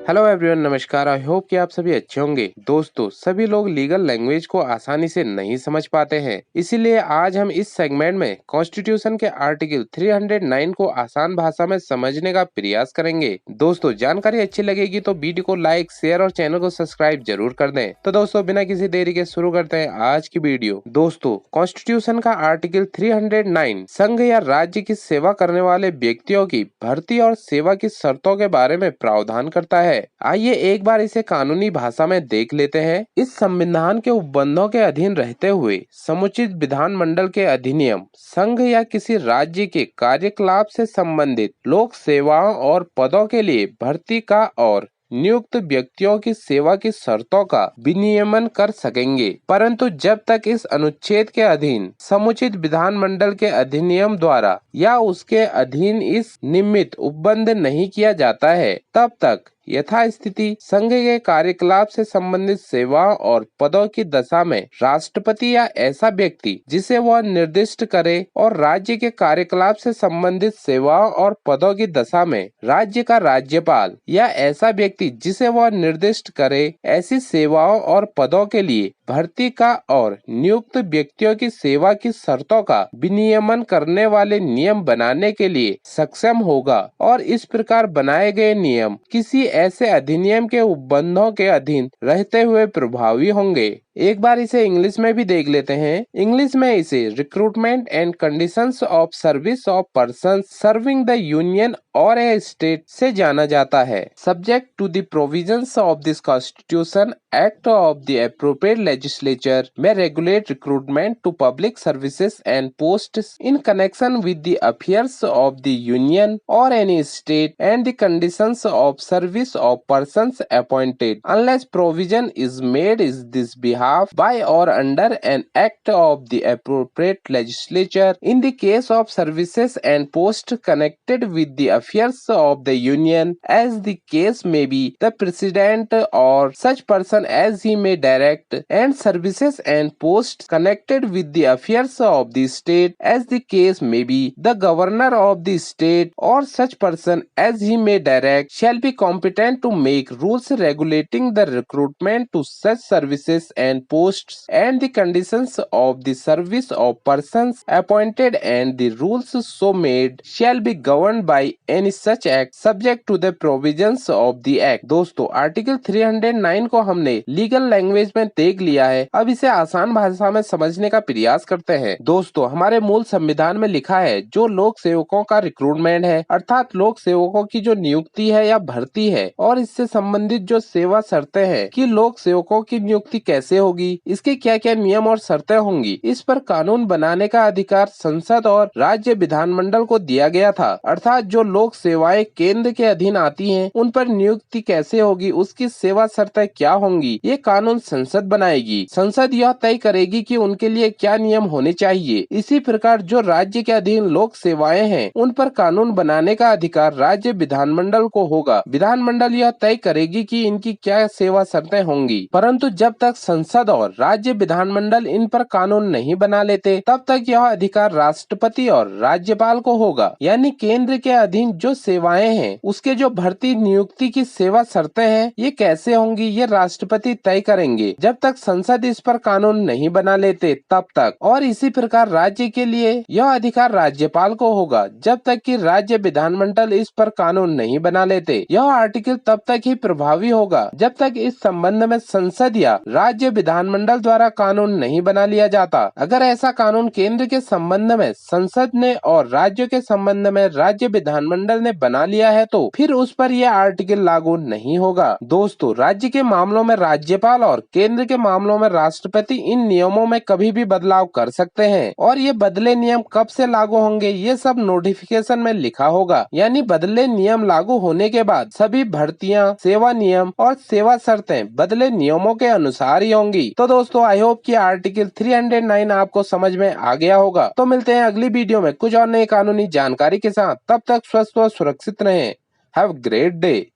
Hello everyone, नमस्कार। I hope कि आप सभी अच्छे होंगे। दोस्तों, सभी लोग लीगल लैंग्वेज को आसानी से नहीं समझ पाते हैं, इसीलिए आज हम इस सेगमेंट में कॉन्स्टिट्यूशन के आर्टिकल 309 को आसान भाषा में समझने का प्रयास करेंगे। दोस्तों, जानकारी अच्छी लगेगी तो वीडियो को लाइक, शेयर और चैनल को सब्सक्राइब जरूर कर दें। तो दोस्तों, बिना किसी देरी के शुरू करते हैं आज की वीडियो। दोस्तों, कॉन्स्टिट्यूशन का आर्टिकल 309 संघ या राज्य की सेवा करने वाले व्यक्तियों की भर्ती और सेवा की शर्तों के बारे में प्रावधान करता है। आइए एक बार इसे कानूनी भाषा में देख लेते हैं। इस संविधान के उपबंधों के अधीन रहते हुए समुचित विधानमंडल के अधिनियम संघ या किसी राज्य के कार्यकलाप से संबंधित लोक सेवाओं और पदों के लिए भर्ती का और नियुक्त व्यक्तियों की सेवा की शर्तों का विनियमन कर सकेंगे, परंतु जब तक इस अनुच्छेद के अधीन समुचित विधानमंडल के अधिनियम द्वारा या उसके अधीन इस निमित्त उपबंध नहीं किया जाता है, तब तक यथास्थिति संघ के कार्यकलाप से संबंधित सेवाओं और पदों की दशा में राष्ट्रपति या ऐसा व्यक्ति जिसे वह निर्दिष्ट करे और राज्य के कार्यकलाप से संबंधित सेवाओं और पदों की दशा में राज्य का राज्यपाल या ऐसा व्यक्ति जिसे वह निर्दिष्ट करे ऐसी सेवाओं और पदों के लिए भर्ती का और नियुक्त व्यक्तियों की सेवा की शर्तों का विनियमन करने वाले नियम बनाने के लिए सक्षम होगा और इस प्रकार बनाए गए नियम किसी ऐसे अधिनियम के उपबंधों के अधीन रहते हुए प्रभावी होंगे। एक बार इसे इंग्लिश में भी देख लेते हैं। इंग्लिश में इसे recruitment and conditions of service of person serving the union और ए स्टेट से जाना जाता है। Subject to the provisions of this constitution, act of the appropriate legislature may regulate recruitment to public services and posts in connection with the affairs of the union or any state and the conditions of service of persons appointed unless provision is made in this behalf by or under an act of the appropriate legislature in the case of services and posts connected with the affairs of the union as the case may be the president or such person as he may direct and services and posts connected with the affairs of the state as the case may be the governor of the state or such person as he may direct shall be competent to make rules regulating the recruitment to such services and posts and the conditions of the service of persons appointed and the rules so made shall be governed by any such act subject to the provisions of the act। दोस्तों, article 309 को हमने legal language में देख लिया है। अब इसे आसान भाषा में समझने का प्रयास करते हैं। दोस्तों, हमारे मूल संविधान में लिखा है जो लोक सेवकों का रिक्रूटमेंट है, अर्थात लोक सेवकों की जो नियुक्ति है या भर्ती है और इससे संबंधित जो सेवा शर्तें हैं कि लोक सेवकों की नियुक्ति कैसे होगी, इसके क्या क्या नियम और शर्तें होंगी, इस पर कानून बनाने का अधिकार संसद और राज्य विधानमंडल को दिया गया था। अर्थात जो लोक सेवाएं केंद्र के अधीन आती हैं, उन पर नियुक्ति कैसे होगी, उसकी सेवा शर्तें क्या होंगी, ये कानून संसद बनाएगी। संसद यह तय करेगी कि उनके लिए क्या नियम होने चाहिए। इसी प्रकार जो राज्य के अधीन लोक सेवाएं हैं, उन पर कानून बनाने का अधिकार राज्य विधानमंडल को होगा। विधानमंडल यह तय करेगी कि इनकी क्या सेवा शर्तें होंगी, परंतु जब तक संसद और राज्य विधानमंडल इन पर कानून नहीं बना लेते, तब तक यह अधिकार राष्ट्रपति और राज्यपाल को होगा। यानी केंद्र के अधीन जो सेवाएं हैं, उसके जो भर्ती नियुक्ति की सेवा शर्तें हैं, ये कैसे होंगी, ये राष्ट्रपति तय करेंगे जब तक संसद इस पर कानून नहीं बना लेते तब तक। और इसी प्रकार राज्य के लिए यह अधिकार राज्यपाल को होगा जब तक कि राज्य विधानमंडल इस पर कानून नहीं बना लेते। यह आर्टिकल तब तक ही प्रभावी होगा जब तक इस संबंध में संसद या राज्य विधानमंडल द्वारा कानून नहीं बना लिया जाता। अगर ऐसा कानून केंद्र के संबंध में संसद ने और राज्यों के संबंध में राज्य विधानमंडल ने बना लिया है, तो फिर उस पर यह आर्टिकल लागू नहीं होगा। दोस्तों, राज्य के मामलों में राज्यपाल और केंद्र के मामलों में राष्ट्रपति इन नियमों में कभी भी बदलाव कर सकते हैं और ये बदले नियम कब से लागू होंगे, ये सब नोटिफिकेशन में लिखा होगा। यानी बदले नियम लागू होने के बाद सभी भर्तियां, सेवा नियम और सेवा शर्तें बदले नियमों के अनुसार ही होंगी। तो दोस्तों, आई होप कि आर्टिकल 309 आपको समझ में आ गया होगा। तो मिलते हैं अगली वीडियो में कुछ और नई कानूनी जानकारी के साथ। तब तक स्वस्थ व सुरक्षित रहें। Have great day.